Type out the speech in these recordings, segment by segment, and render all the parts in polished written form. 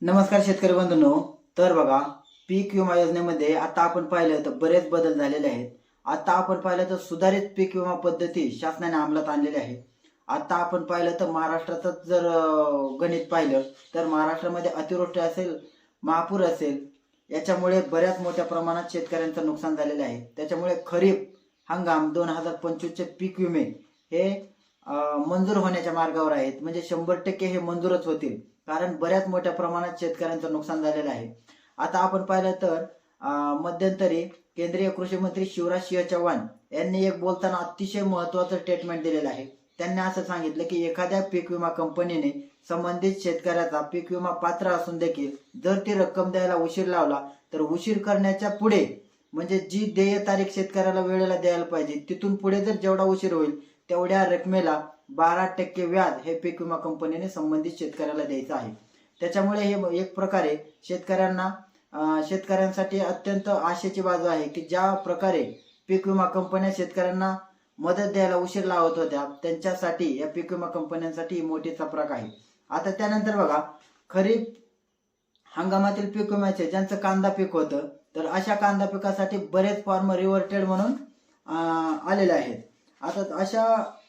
नमस्कार शेतकरी बंधूंनो. तर बघा, पीक विमा योजनेमध्ये आता आपण पाहिलं तर बरेच बदल झालेले आहेत. आता आपण पाहिलं तर सुधारित पीक विमा पद्धती शासनाने अंमलात आणलेल्या आहेत. आता आपण पाहिलं तर महाराष्ट्राचं जर गणित पाहिलं तर महाराष्ट्रामध्ये अतिवृष्टी असेल, महापूर असेल, याच्यामुळे बऱ्याच मोठ्या प्रमाणात शेतकऱ्यांचं नुकसान झालेलं आहे. त्याच्यामुळे खरीप हंगाम 2025चे पीक विमे हे मंजूर होण्याच्या मार्गावर आहेत. म्हणजे 100% हे मंजूरच होतील. कारण बऱ्याच मोठ्या प्रमाणात शेतकऱ्यांचं नुकसान झालेलं आहे. आता आपण पाहिलं तर मध्यंतरी केंद्रीय कृषी मंत्री शिवराज सिंह चौहान यांनी एक बोलताना अतिशय महत्त्वाचं स्टेटमेंट दिलेलं आहे. त्यांनी असं सांगितलं की एखाद्या पीक विमा कंपनीने संबंधित शेतकऱ्याचा पीक विमा पात्र असून देखील जर ती रक्कम द्यायला उशीर लावला तर उशीर करण्याच्या पुढे म्हणजे जी देय तारीख शेतकऱ्याला वेळेला द्यायला पाहिजे तिथून पुढे जर जेवढा उशीर होईल तेवढ्या रकमेला 12% व्याज हे पीक विमा कंपनीने संबंधित शेतकऱ्याला द्यायचं आहे. त्याच्यामुळे हे एक प्रकारे शेतकऱ्यांसाठी अत्यंत आशेची बाजू आहे की ज्या प्रकारे पीक विमा कंपन्या शेतकऱ्यांना मदत द्यायला उशीर लावत होत्या त्यांच्यासाठी या पीक विमा कंपन्यांसाठी मोठी चपराक आहे. आता त्यानंतर बघा, खरीप हंगामातील पीक विम्याचे ज्यांचं कांदा पीक होतं तर अशा कांदा पिकासाठी बरेच फॉर्म रिव्हर्टेड म्हणून आलेले आहेत. आता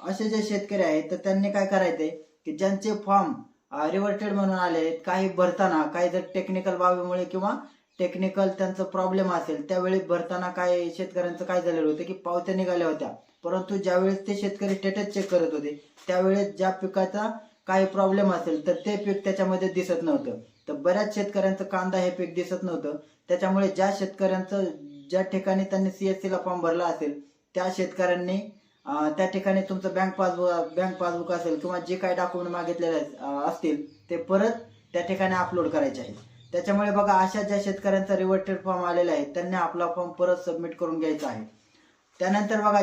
असे जे शेतकरी आहेत तर त्यांनी काय करायचंय की ज्यांचे फॉर्म रिव्हर्टेड म्हणून आले आहेत, काही भरताना काही जर टेक्निकल बाबीमुळे किंवा टेक्निकल त्यांचं प्रॉब्लेम असेल त्यावेळी भरताना काय शेतकऱ्यांचं काय झालेलं होतं की पावत्या निघाल्या होत्या, परंतु ज्यावेळेस ते शेतकरी स्टेटस चेक करत होते त्यावेळेस ज्या पिकाचा काही प्रॉब्लेम असेल तर ते पीक त्याच्यामध्ये दिसत नव्हतं. तर बऱ्याच शेतकऱ्यांचं कांदा हे पीक दिसत नव्हतं. त्याच्यामुळे ज्या ठिकाणी त्यांनी CSC ला फॉर्म भरला असेल त्या शेतकऱ्यांनी त्या ठिकाणी तुमचं बँक पासबुक असेल किंवा जे काही डॉक्युमेंट मागितलेले असतील ते परत त्या ठिकाणी अपलोड करायचे आहे. त्याच्यामुळे बघा, अशा ज्या शेतकऱ्यांचा रिव्हर्टेड फॉर्म आलेला आहे त्यांनी आपला फॉर्म परत सबमिट करून घ्यायचा आहे. त्यानंतर बघा,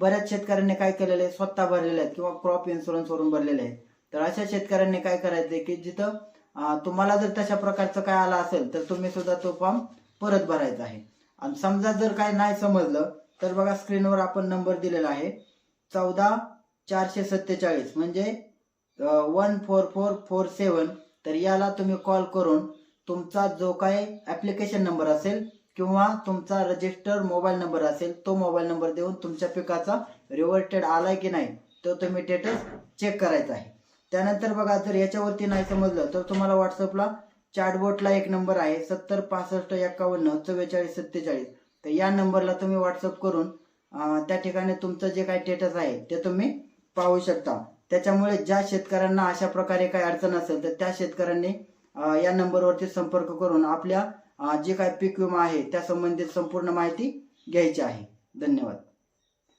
बऱ्याच शेतकऱ्यांनी काय केलेलं आहे, स्वतः भरलेले आहेत किंवा क्रॉप इन्शुरन्स वरून भरलेले आहेत. तर अशा शेतकऱ्यांनी काय करायचंय की जिथं तुम्हाला जर तशा प्रकारचं काय आलं असेल तर तुम्ही सुद्धा तो फॉर्म परत भरायचा आहे. आणि समजा जर काय नाही समजलं तर बघा, स्क्रीनवर आपण नंबर दिलेला आहे 14 447 म्हणजे 14447. तर याला तुम्ही कॉल करून तुमचा जो काही ऍप्लिकेशन नंबर असेल किंवा तुमचा रजिस्टर मोबाईल नंबर असेल तो मोबाईल नंबर देऊन तुमच्या पिकाचा रिव्हर्टेड आलाय की नाही तो तुम्ही स्टेटस चेक करायचा आहे. त्यानंतर बघा, जर याच्यावरती नाही समजलं तर तुम्हाला व्हॉट्सअपला चॅटबॉटला एक नंबर आहे 70 65 51 44 47. तर या नंबरला तुम्ही व्हॉट्सअप करून त्या ठिकाणी तुमचं जे काही स्टेटस आहे ते तुम्ही पाहू शकता. त्याच्यामुळे ज्या शेतकऱ्यांना अशा प्रकारे काही अडचण असेल तर त्या शेतकऱ्यांनी या नंबरवरती संपर्क करून आपल्या जे काही पीक विमा आहे त्या संबंधित संपूर्ण माहिती घ्यायची आहे. धन्यवाद.